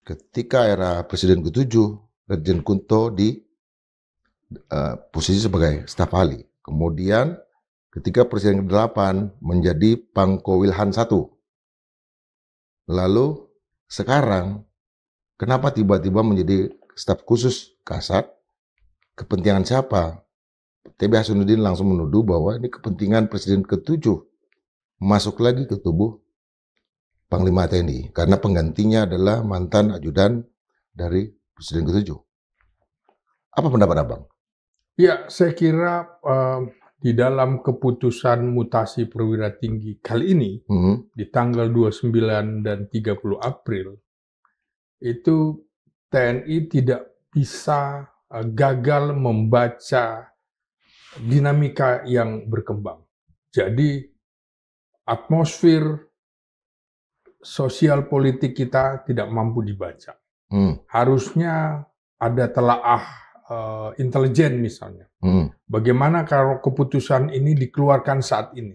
ketika era Presiden ke-7, Letjen Kunto di posisi sebagai staf ahli. Kemudian ketika Presiden ke-8 menjadi Pangko Wilhan I. Lalu sekarang kenapa tiba-tiba menjadi staf khusus Kasat? Kepentingan siapa? TB Hasanuddin langsung menuduh bahwa ini kepentingan Presiden ke-7 masuk lagi ke tubuh Panglima TNI karena penggantinya adalah mantan ajudan dari Presiden ke-7. Apa pendapat Abang? Ya, saya kira di dalam keputusan mutasi perwira tinggi kali ini, di tanggal 29 dan 30 April, itu TNI tidak bisa gagal membaca dinamika yang berkembang. Jadi, atmosfer sosial politik kita tidak mampu dibaca. Harusnya ada telaah intelijen misalnya. Bagaimana kalau keputusan ini dikeluarkan saat ini?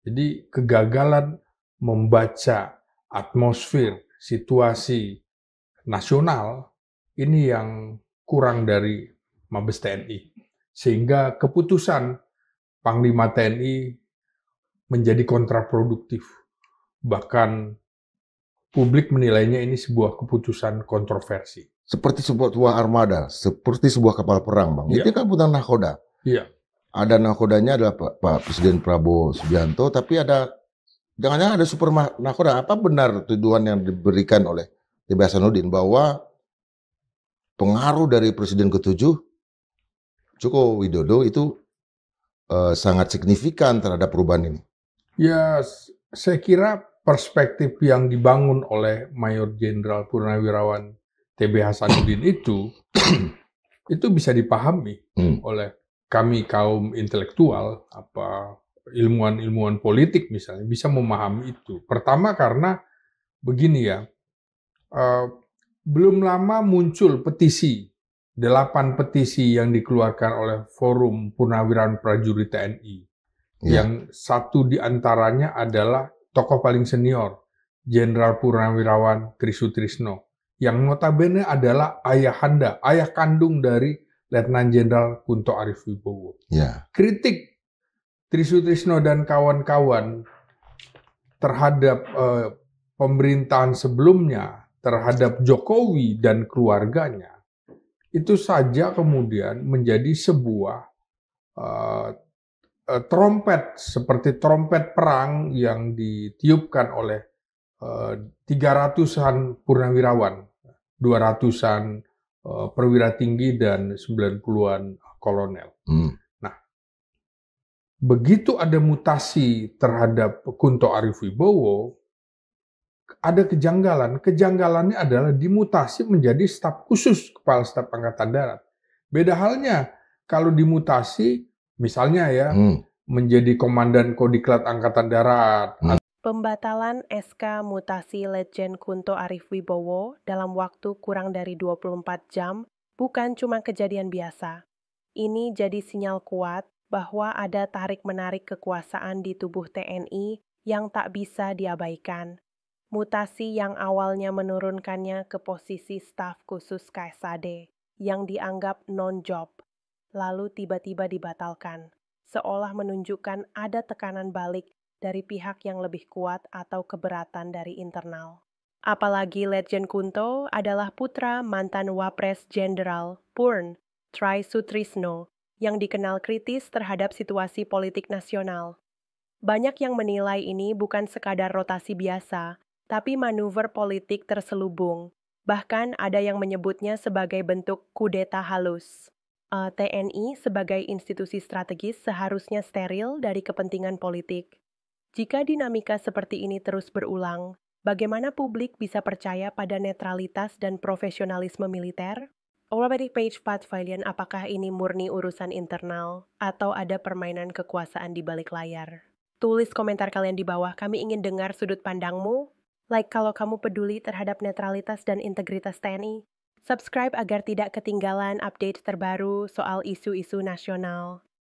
Jadi kegagalan membaca atmosfer situasi nasional ini yang kurang dari Mabes TNI. Sehingga keputusan Panglima TNI menjadi kontraproduktif. Bahkan publik menilainya ini sebuah keputusan kontroversi. Seperti sebuah armada, seperti sebuah kapal perang, Bang. Iya. Itu kan bukan nahkoda. Iya. Ada nahkodanya adalah Pak Presiden Prabowo Subianto, tapi ada jangan-jangan ada super nahkoda. Apa benar tuduhan yang diberikan oleh TB Hasanuddin bahwa pengaruh dari Presiden ke-7 Joko Widodo itu sangat signifikan terhadap perubahan ini? Ya, saya kira perspektif yang dibangun oleh Mayor Jenderal Purnawirawan TB Hasanuddin itu bisa dipahami oleh kami kaum intelektual, ilmuwan-ilmuwan politik misalnya, bisa memahami itu. Pertama karena begini ya, belum lama muncul petisi, 8 petisi yang dikeluarkan oleh Forum Purnawirawan Prajurit TNI. Yang satu di antaranya adalah tokoh paling senior, Jenderal Purnawirawan Trisutrisno, yang notabene adalah ayah kandung dari Letnan Jenderal Kunto Arifwibowo. Kritik Trisutrisno dan kawan-kawan terhadap pemerintahan sebelumnya, terhadap Jokowi dan keluarganya, itu saja kemudian menjadi sebuah trompet, seperti trompet perang yang ditiupkan oleh 300-an purnawirawan, 200-an perwira tinggi dan 90-an kolonel. Nah, begitu ada mutasi terhadap Kunto Arifwibowo, ada kejanggalan. Kejanggalannya adalah dimutasi menjadi staf khusus Kepala Staf Angkatan Darat. Beda halnya kalau dimutasi, misalnya ya, menjadi Komandan Kodiklat Angkatan Darat. Pembatalan SK mutasi Letjen Kunto Arifwibowo dalam waktu kurang dari 24 jam bukan cuma kejadian biasa. Ini jadi sinyal kuat bahwa ada tarik-menarik kekuasaan di tubuh TNI yang tak bisa diabaikan. Mutasi yang awalnya menurunkannya ke posisi staf khusus KSAD yang dianggap non-job, lalu tiba-tiba dibatalkan, seolah menunjukkan ada tekanan balik dari pihak yang lebih kuat atau keberatan dari internal. Apalagi Letjen Kunto adalah putra mantan Wapres Jenderal Purn Trisutrisno yang dikenal kritis terhadap situasi politik nasional. Banyak yang menilai ini bukan sekadar rotasi biasa, tapi manuver politik terselubung. Bahkan ada yang menyebutnya sebagai bentuk kudeta halus. TNI sebagai institusi strategis seharusnya steril dari kepentingan politik. Jika dinamika seperti ini terus berulang, bagaimana publik bisa percaya pada netralitas dan profesionalisme militer? Automatic Page Pathfilian, apakah ini murni urusan internal atau ada permainan kekuasaan di balik layar? Tulis komentar kalian di bawah, kami ingin dengar sudut pandangmu. Like kalau kamu peduli terhadap netralitas dan integritas TNI. Subscribe agar tidak ketinggalan update terbaru soal isu-isu nasional.